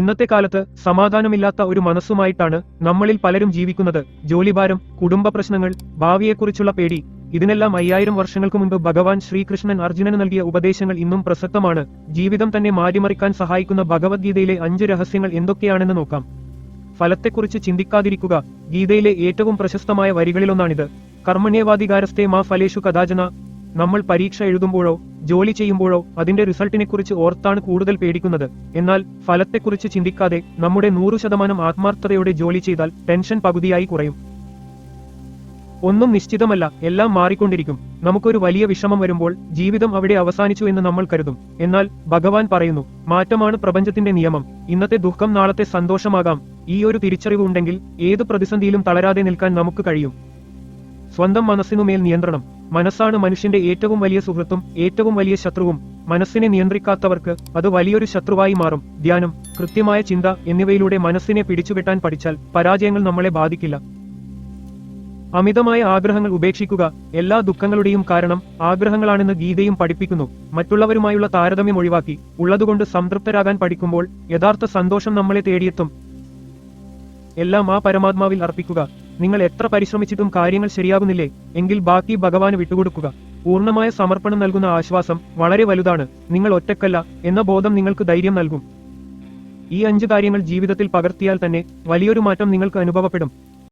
ഇന്നത്തെ കാലത്ത് സമാധാനമില്ലാത്ത ഒരു മനസ്സുമായിട്ടാണ് നമ്മളിൽ പലരും ജീവിക്കുന്നത്. ജോലിഭാരം, കുടുംബ പ്രശ്നങ്ങൾ, ഭാവിയെക്കുറിച്ചുള്ള പേടി, ഇതിനെല്ലാം 5000 വർഷങ്ങൾക്ക് മുൻപ് ഭഗവാൻ ശ്രീകൃഷ്ണൻ അർജുനന് നൽകിയ ഉപദേശങ്ങൾ ഇന്നും പ്രസക്തമാണ്. ജീവിതം തന്നെ മാറ്റിമറിക്കാൻ സഹായിക്കുന്ന ഭഗവത്ഗീതയിലെ 5 രഹസ്യങ്ങൾ എന്തൊക്കെയാണെന്ന് നോക്കാം. ഫലത്തെക്കുറിച്ച് ചിന്തിക്കാതിരിക്കുക. ഗീതയിലെ ഏറ്റവും പ്രശസ്തമായ വരികളിലൊന്നാണിത്. കർമ്മണ്യേവാധികാരസ്ഥേ മാ ഫലേഷു കദാചന. നമ്മൾ പരീക്ഷ എഴുതുമ്പോഴോ ജോലി ചെയ്യുമ്പോഴോ അതിന്റെ റിസൾട്ടിനെക്കുറിച്ച് ഓർത്താണ് കൂടുതൽ പേടിക്കുന്നത്. എന്നാൽ ഫലത്തെക്കുറിച്ച് ചിന്തിക്കാതെ നമ്മുടെ 100% ആത്മാർത്ഥതയോടെ ജോലി ചെയ്താൽ ടെൻഷൻ പകുതിയായി കുറയും. ഒന്നും നിശ്ചിതമല്ല, എല്ലാം മാറിക്കൊണ്ടിരിക്കും. നമുക്കൊരു വലിയ വിഷമം വരുമ്പോൾ ജീവിതം അവിടെ അവസാനിച്ചു എന്ന് നമ്മൾ കരുതും. എന്നാൽ ഭഗവാൻ പറയുന്നു, മാറ്റമാണ് പ്രപഞ്ചത്തിന്റെ നിയമം. ഇന്നത്തെ ദുഃഖം നാളത്തെ സന്തോഷമാകാം. ഈ ഒരു തിരിച്ചറിവ് ഉണ്ടെങ്കിൽ ഏത് പ്രതിസന്ധിയിലും തളരാതെ നിൽക്കാൻ നമുക്ക് കഴിയും. സ്വന്തം മനസ്സിനുമേൽ നിയന്ത്രണം. മനസ്സാണ് മനുഷ്യന്റെ ഏറ്റവും വലിയ സുഹൃത്തും ഏറ്റവും വലിയ ശത്രുവും. മനസ്സിനെ നിയന്ത്രിക്കാത്തവർക്ക് അത് വലിയൊരു ശത്രുവായി മാറും. ധ്യാനം, കൃത്യമായ ചിന്ത എന്നിവയിലൂടെ മനസ്സിനെ പിടിച്ചുകെട്ടാൻ പഠിച്ചാൽ പരാജയങ്ങൾ നമ്മളെ ബാധിക്കില്ല. അമിതമായ ആഗ്രഹങ്ങൾ ഉപേക്ഷിക്കുക. എല്ലാ ദുഃഖങ്ങളുടെയും കാരണം ആഗ്രഹങ്ങളാണെന്ന് ഗീതയും പഠിപ്പിക്കുന്നു. മറ്റുള്ളവരുമായുള്ള താരതമ്യം ഒഴിവാക്കി ഉള്ളതുകൊണ്ട് സംതൃപ്തരാകാൻ പഠിക്കുമ്പോൾ യഥാർത്ഥ സന്തോഷം നമ്മളെ തേടിയെത്തും. എല്ലാം ആ പരമാത്മാവിൽ അർപ്പിക്കുക. നിങ്ങൾ എത്ര പരിശ്രമിച്ചിട്ടും കാര്യങ്ങൾ ശരിയാകുന്നില്ലേ എങ്കിൽ ബാക്കി ഭഗവാന് വിട്ടുകൊടുക്കുക. പൂർണ്ണമായ സമർപ്പണം നൽകുന്ന ആശ്വാസം വളരെ വലുതാണ്. നിങ്ങൾ ഒറ്റക്കല്ല എന്ന ബോധം നിങ്ങൾക്ക് ധൈര്യം നൽകും. ഈ 5 കാര്യങ്ങൾ ജീവിതത്തിൽ പകർത്തിയാൽ തന്നെ വലിയൊരു മാറ്റം നിങ്ങൾക്ക് അനുഭവപ്പെടും.